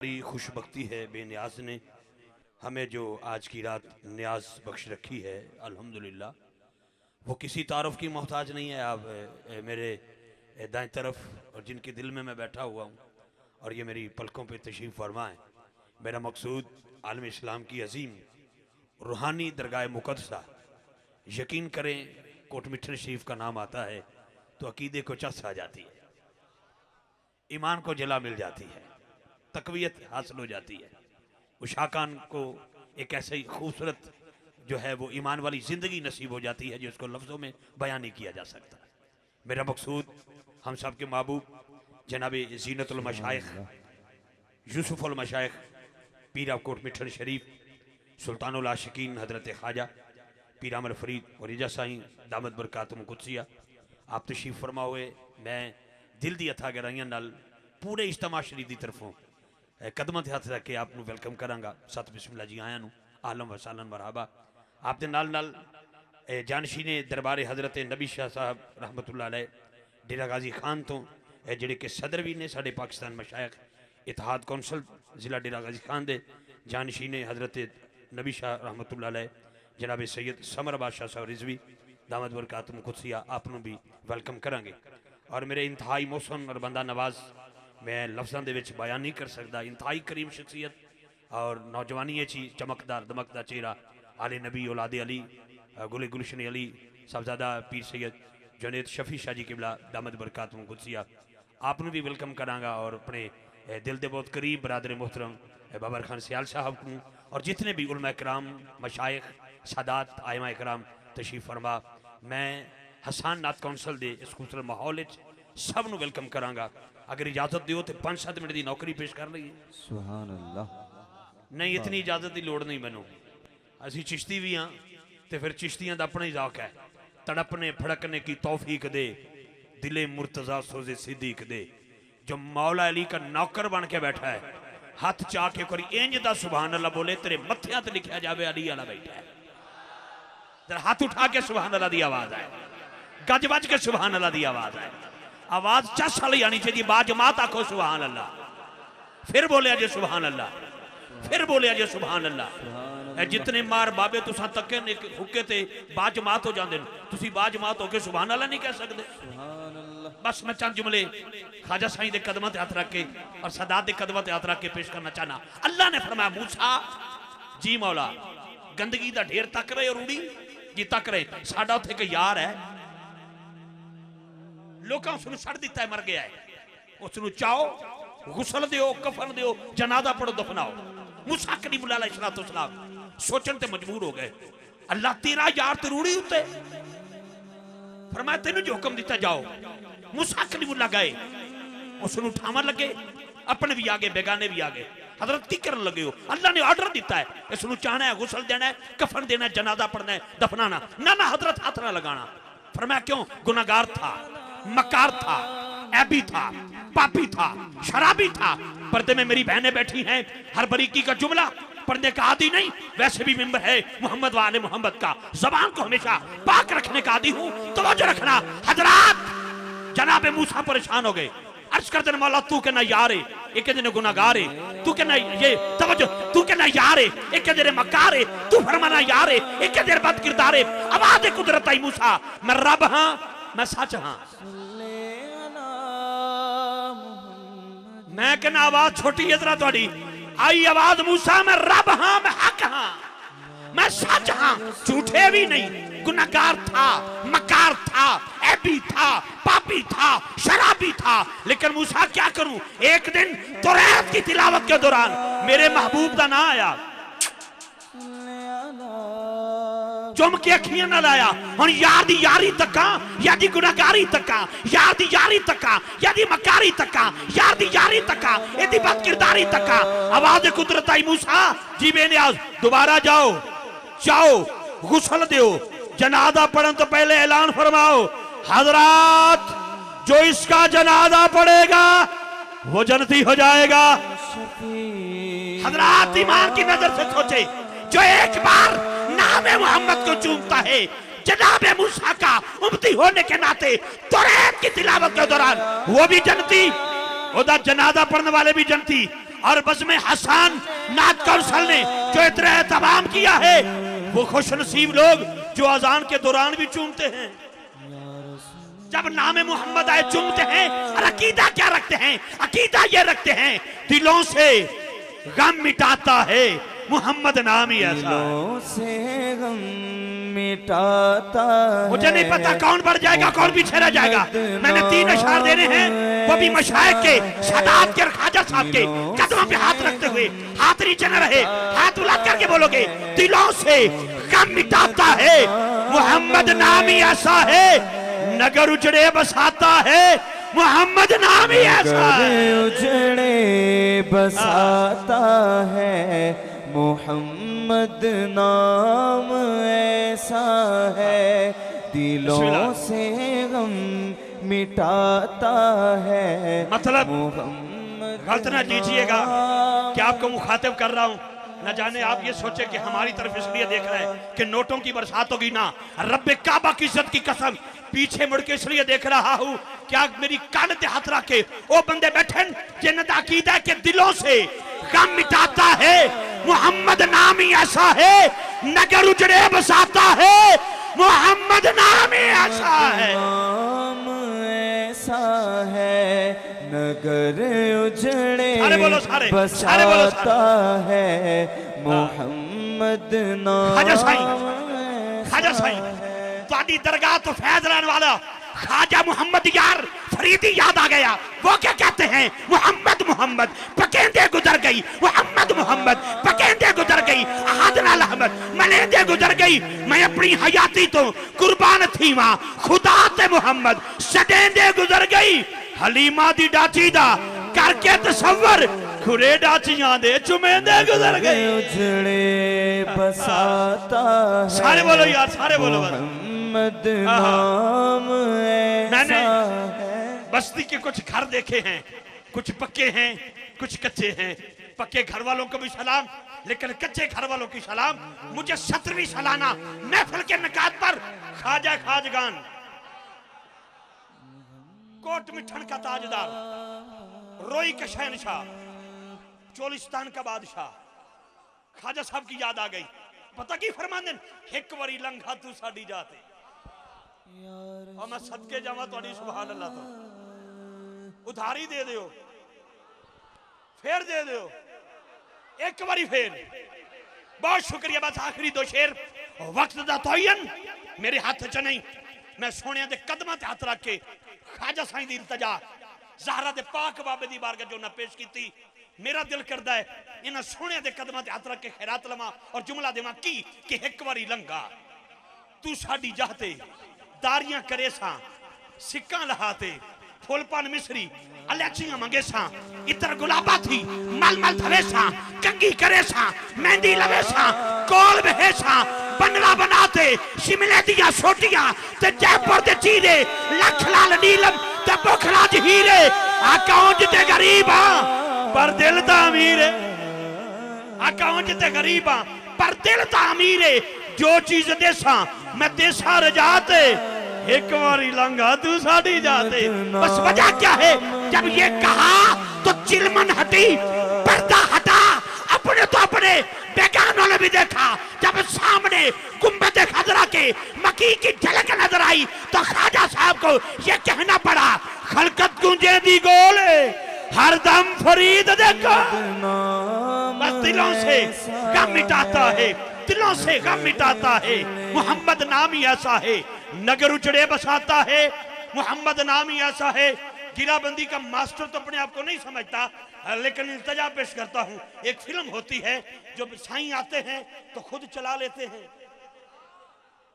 बड़ी खुशबख्ती है बेनियाज ने हमें जो आज की रात न्याज बख्श रखी है। अल्हम्दुलिल्लाह वो किसी तारुफ की मोहताज नहीं है। आप मेरे दाएं तरफ और जिनके दिल में मैं बैठा हुआ हूँ और ये मेरी पलकों पे तशरीफ़ फरमा है। मेरा मकसूद आलम इस्लाम की अजीम रूहानी दरगाह मुक़द्दसा, यकीन करें कोट मिठन शरीफ का नाम आता है तो अकीदे को चस आ जाती है, ईमान को जला मिल जाती है, तकवीयत हासिल हो जाती है। उशाकान को एक ऐसे ही खूबसूरत जो है वो ईमान वाली ज़िंदगी नसीब हो जाती है जिसको लफ्ज़ों में बयान नहीं किया जा सकता। मेरा मकसूद हम सब के महबूब जनाब ज़ीनतुल मशाइख यूसुफ़ुल मशाइख पीर कोट मिठन शरीफ सुल्तानुल आशिकीन हज़रत ख्वाजा पीर अमर फरीद और रिजा साईं दामद बरकातुहुम कुदसिया आप तशरीफ़ फरमा हुए। मैं दिल दी अथा गहराइयां नाल पूरे इज्तिमा शरीफ की तरफों कदमां ते हथ रख के आप वेलकम करांगा। सत बिस्मिल्लाह जी आयां नूं आलम वसालन मरहबा। आप दे नाल नाल जानशीने दरबारे हज़रत नबी शाह साहब रहमतुल्लाह अलैह डेरा गाजी खान तो जिहड़े कि सदर भी ने साडे पाकिस्तान मशाइख इतिहाद कौंसल जिला डेरा गाजी खान दे जानशीने हज़रत नबी शाह रहमतुल्लाह अलैह जनाब सैयद समर बादशाह साहब रिजवी दामद बरकातुहुम कुदसिया आप भी वेलकम करांगे। और मेरे इंतहाई मोहसन और बंदा नवाज मैं लफ्ज़ों के बयान नहीं कर सकता। इंतहाई करीम शख्सियत और नौजवानी ची चमकदार दमकदा चेहरा आले नबी औलाद अली गुले गुलशन अली साहबजादा पीर सैयद जुनैद शफी शाह जी किबला दामद बरकातुहुम कुदसिया आप भी वेलकम करांगा। और अपने दिल के बहुत करीब बरादर मोहतरम बाबर खान सियाल साहब को और जितने भी उलमा कराम मशाइख सादात आयमा कराम तशरीफ़ फरमा। मैं हसान नात कौंसल दे इस खूबसूरत माहौल सब नूं वेलकम करांगा। अगर इजाजत दियो तो 5-7 मिनट की नौकरी पेश कर लीए। सुभान अल्लाह। नहीं इतनी इजाजत की लोड़ नहीं मैनू, असी चिश्ती भी हाँ तो फिर चिश्तियां का अपना ही ज़ौक है। तड़पने फड़कने की तौफीक दे दिले मुर्तज़ा सोजे सिद्दीक दे। जो मौला अली का नौकर बन के बैठा है हाथ चाह के कोई इंज दा सुभान अल्लाह बोले तेरे मत्थियां ते लिखा जाए अली वाला बैठा है। तेरा हाथ उठा के सुभान अल्लाह की आवाज है, गज बज के सुभान अल्लाह की आवाज है। आवाज चस वाली आनी चाहिए, बाजमात आखो सुभान अल्लाह, फिर बोले जे सुभान अल्लाह, फिर बोले जे सुभान अल्लाह। जितने मार बाबे तुसा तके ने हुक्के ते बाजमात हो जाते, तुसी बाजमात होके सुभान अल्लाह नहीं कह सकते। बस मैं चंद जुमले ख्वाजा साईं दे कदमां ते हथ रख के और सदात दे कदमां ते हथ रख के पेश करना चाहना। अल्लाह ने फरमाया मूसा जी मौला गंदगी दा ढेर तक रहे और उड़ी जी तक रहे। साडा उत्थे एक यार है, लोकां उसनूं सड़ दिता है, मर गया है, उसनूं चाओ गुसल दियो कफन दियो जनाजा पढ़ो दफनाओ। मूसा कलीमुल्लाह अलैहिस्सलाम सोचन ते मजबूर हो गए। अल्लाह तेरा यार ते रूड़ी उत्ते, फरमाया तेनू जो हुक्म दिता जाओ। मूसा कलीमुल्लाह गए, उसनूं उठावन लगे, अपने भी आ गए बेगाने भी आ गए, हजरत की करन लगे हो। अल्लाह ने ऑर्डर दिता है इसनूं चाहना है गुसल देना है कफन देना है जनाजा पढ़ना है दफनाना। ना ना हजरत हाथ ना लगाना। फरमाया क्यों? गुनाहगार था, मकार था, ऐबी था, पापी था, शराबी था। पर्दे में मेरी बहनें बैठी हैं, हर बरीकी का जुमला पढ़ने का आदि नहीं, वैसे भी मेंबर है मोहम्मद वाले मोहम्मद का, जबान को हमेशा पाक रखने का आदि हूं। तवज्जो रखना हजरात। जनाब मूसा परेशान हो गए, अर्ज करते मौला तू कहना यार है, एक कहते गुनाहगार है, तू कहना ये तवज्जो, तू कहना यार है, एक कहते मकार है, तू फरमाना यार है, एक कहते बद किरदार है। आवाज कुदरत आई मूसा मैं रब हां, मैं सच हां। मैं कहना आवाज छोटी है जरा थोड़ी आई आवाज मूसा मैं रब हां, मैं हक हां, मैं सच हां, झूठे भी नहीं। गुनाहगार था, मकार था, ऐबी था, पापी था, शराबी था, लेकिन मूसा क्या करूं? एक दिन तौरात की तिलावत के दौरान मेरे महबूब का ना आया, चुम के अखियां ना लाया। हुण यार दी यारी तका या दी गुनाहगारी तका, यार दी यारी तका या दी मकारी तका, यार दी यारी तका एदी बद किरदारी तका। आवाज कुदरत आई मूसा जी बेनियाज दोबारा जाओ, जाओ गुसल दियो, जनाजा पढ़ने तो पहले ऐलान फरमाओ हजरात जो इसका जनाजा पड़ेगा वो जन्नती हो जाएगा। हजरात ईमान की नजर से सोचे, जो एक बार नाम मोहम्मद को चूमता है जनाब मूसा का उम्मती होने के नाते तौरात की तिलावत के दौरान वो भी जन्नती, ओदा जनाजा पढ़ने वाले भी जन्नती, और बज़्म हसन नात कौशल ने जो इतना एहतमाम किया है, वो खुश नसीब लोग जो अजान के दौरान भी चूमते हैं, जब नाम मोहम्मद आए चूमते हैं। और अकीदा क्या रखते हैं? अकीदा ये रखते हैं दिलों से गम मिटाता है मोहम्मद नाम ही ऐसा से गम मिटाता है। मुझे नहीं पता कौन बढ़ जाएगा कौन पीछे रह जाएगा। मैंने 3 अशआर देने हैं, वो भी मशाइख के, सादात के और ख्वाजा साहब के कदमों पे हाथ रखते हुए। हाथ नीचे न रहे, हाथ उलट करके बोलोगे दिलों से गम मिटाता है मोहम्मद नाम ही ऐसा है, नगर उजड़े बसाता है मोहम्मद नाम ही ऐसा है। उजड़े बसाता है मोहम्मद नाम ऐसा है, दिलों से गम मिटाता है। मतलब मोहम्मद गलत ना लीजिएगा कि आपको मुखातिब कर रहा हूं, न जाने आप ये सोचे कि हमारी तरफ इसलिए देख रहे हैं कि नोटों की बरसात होगी। ना, रब्बे काबा की इज्जत की कसम पीछे मुड़ के इसलिए देख रहा हूं क्या मेरी कान पे हाथ रख के वो बंदे बैठे जिन्नत अकीदा के दिलों से गम मिटाता है मोहम्मद नाम ही ऐसा है, नगर उजड़े बसाता है मोहम्मद नाम ही ऐसा है। नाम ऐसा है, नगर उजड़े बसाता है मोहम्मद नाम। खाजा साईं तुहाडी दरगाह तो फैज लेने वाला ख्वाजा मोहम्मद यार फरीदी याद आ गया। वो क्या कहते हैं? मोहम्मद मोहम्मद पकेंदे गुजर गई, मोहम्मद मोहम्मद पकेंदे गुजर गई, अहद नाल अहमद मलेंदे गुजर गई, मैं अपनी हयाती तो कुर्बान थी मां खुदा ते मोहम्मद सदेंदे गुजर गई। हलीमा दी डाची दा करके तसव्वुर खुरे डाचियां दे चुमेंदे गुजर गई। उजड़े बसाता है, सारे बोलो यार, सारे बोलो। मोहम्मद नाम मैंने है। बस्ती के कुछ घर देखे हैं, कुछ पक्के हैं कुछ कच्चे हैं। पक्के घर वालों को भी सलाम, लेकिन कच्चे घर वालों की सलाम। मुझे 17वीं सालाना महफिल के निकात पर ख्वाजा खाजगान कोट मिठन का ताजदार, रोई का शहनशाह, चोलिस्तान का बादशाह ख्वाजा साहब की याद आ गई। पता की फरमांदे एक बारी लंघा तू साडी जाते और मैं सदके जावा तुहाडी सुभान अल्लाह तो उधारी दे दियो, फिर दे दियो, एक बारी फिर। बहुत शुक्रिया। बस आखिरी 2 शेर वक्त दा तोयन मेरे हाथ च नहीं। मैं सोने दे कदमां ते हाथ रख के ख्वाजा साईं दी इल्तजा ज़हरा दे पाक बाबे दी बारगाह जो ना पेश की। मेरा दिल करदा है इन्हां सोने दे कदमां ते हाथ रख के खैरात लवा और जुमला देवां की कि एक बारी लंघा तू साडी जाते दारियां करे सा सिक्का लहाते फुलपन मिसरी अलैचियां मंगे सा इतर गुलाबा थी मल मल थवे सा कंगी करे सा मेहंदी लवे सा कोल बहे सा बनला बनाते शिमले दिया सोटियां ते जयपुर दे चीरे लख लाल नीलम ते बुखराज हीरे अकाउंट ते गरीब पर दिल दा अमीर है। अकाउंट ते गरीब पर दिल दा अमीर है। जो चीज देसा मैं देसा रजाते एक बारी लंघा तू साड़ी जाते। बस वजह क्या है? जब ये कहा तो चिलमन हटी, पर्दा हटा, अपने तो अपने बेगानों ने भी देखा। जब सामने गुंबद खजरा के मकी की झलक नजर आई तो ख्वाजा साहब को ये कहना पड़ा खलकत गूंजे दी गोले हर दम फरीद देखो। बस दिलों से गम मिटाता है, दिलों से गम मिटाता है मोहम्मद नाम ही ऐसा है, नगर उजड़े बसाता है मोहम्मद नाम ही ऐसा है। गिराबंदी का मास्टर तो अपने आप को नहीं समझता, लेकिन इल्तजा पेश करता हूं। एक फिल्म होती है जो साईं आते हैं तो खुद चला लेते हैं,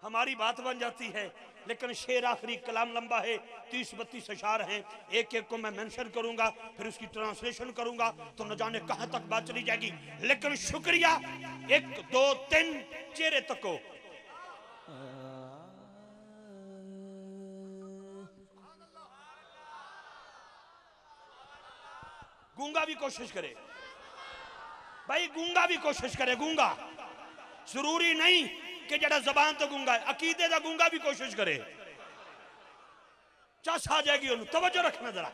हमारी बात बन जाती है, लेकिन शेर आखिरी कलाम लंबा है, 30-32 अशार हैं। एक एक को मैं मेंशन करूंगा, फिर उसकी ट्रांसलेशन करूंगा तो न जाने कहां तक बात चली जाएगी। लेकिन शुक्रिया 1 2 3 चेहरे तक को। गूंगा भी कोशिश करे भाई, गूंगा भी कोशिश करे। गूंगा जरूरी नहीं कि जड़ा जबान तो गूंगा है, अकीदे का गूंगा भी कोशिश करे, चस आ जाएगी उन्हें। तवज्जो रखना जरा।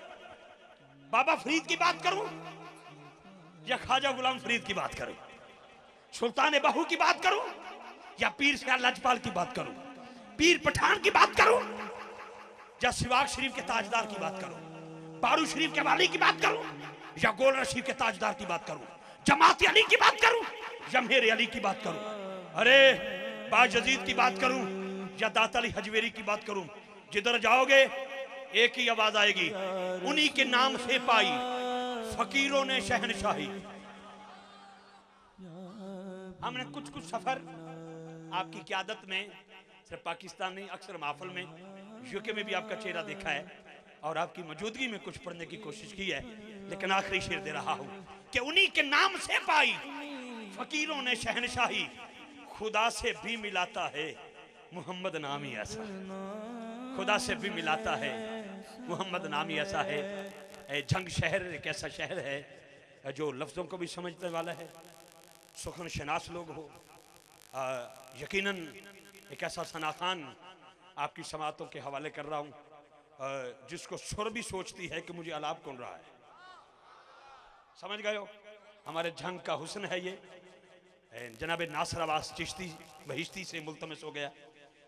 बाबा फरीद की बात करूं, या ख्वाजा गुलाम फरीद की बात करूं, सुल्तान बहू की बात करूं, या पीर सियार लजपाल की बात करूं, पीर पठान की बात करूं, या सिवाग शरीफ के ताजदार की बात करूं, बारू शरीफ के वाली की बात करूं, या गोल रशीद के ताजदार की बात करूं, जमात अली की बात करूं, या मेरे अली की बात करूं, अरे बाजजीद की बात करूं, या दाता अली हजवेरी की बात करूं, जिधर जाओगे एक ही आवाज आएगी, उन्हीं के नाम से पाई फकीरों ने शहनशाही। हमने कुछ कुछ सफर आपकी क़यादत में सिर्फ पाकिस्तान नहीं, अक्सर महफिल में यूके में भी आपका चेहरा देखा है और आपकी मौजूदगी में कुछ पढ़ने की कोशिश की है, लेकिन आखिरी शेर दे रहा हूं कि उन्हीं के नाम से पाई फकीरों ने शहनशाही, खुदा से भी मिलाता है मोहम्मद नाम ही ऐसा, खुदा से भी मिलाता है मोहम्मद नाम ही ऐसा है। जंग शहर एक ऐसा शहर है जो लफ्ज़ों को भी समझने वाला है, सुखन शनास लोग हो, यकीनन एक ऐसा सना खान आपकी समातों के हवाले कर रहा हूँ जिसको सुर भी सोचती है कि मुझे अलाप कौन रहा है। समझ गए हो, हमारे जंग का हुस्न है ये। जनाब नासर अब्बास चिश्ती बहिश्ती से मुल्तमस हो गया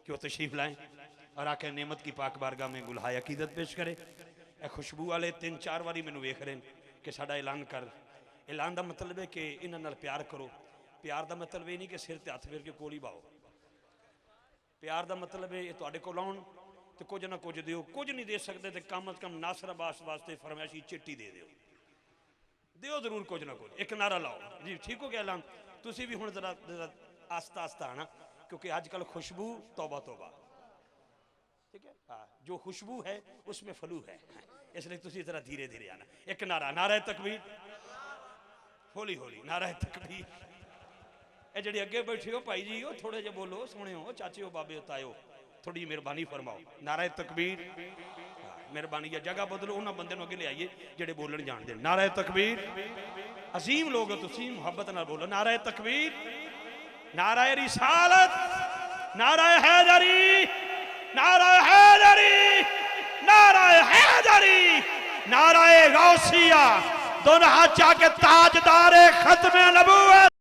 कि वो तशरीफ लाएं और आके नेमत की पाक बारगाह में गुलहाय अकीदत पेश करे। खुशबू वाले 3-4 बारी मैनू वेख रहे कि साडा ऐलान कर, ऐलान का मतलब है कि इन्हां नाल प्यार करो। प्यार का मतलब ये नहीं कि सिर ते हथ फेर के कोली पाओ, प्यार का मतलब है ये तुहाडे कोल आउण ते कुछ ना कुछ दिओ, कुछ नहीं दे सकते तो कम अज कम नासर अब्बास वास्ते फरमाइशी चिट्ठी दे दिओ, दिओ जरूर कुछ ना कुछ, एक नारा लाओ जी। ठीक हो गया ऐलान, तुसी भी हुण जरा आस्ता आस्ता आना, क्योंकि आजकल खुशबू तौबा तौबा, ठीक है, हाँ, जो खुशबू है उसमें फलू है, इसलिए तुसी जरा धीरे धीरे आना। एक नारा, नारा तकबीर, हौली हौली नारा तकबीर। ये जड़ी अगे बैठे हो भाई जी, हो थोड़े जे बोलो, सोने हो चाचे हो, बाबे हो, ताए हो, थोड़ी मेहरबानी फरमाओ। नारा तकबीर, मेहरबानी या जगह बदलो, उन्होंने बंदे अगे ले आइए जेडे बोलन जानते। नारा तकबीर, अजीम लोग हो तुसी, मुहब्बत नाल बोलो। नारा तकबीर, नारा रिसालत, नारा हैदरी, नारा हैदरी, नारा हैदरी, नारा गौसिया, दोनों हाथ चाके ताजदार खत्म नबूवत।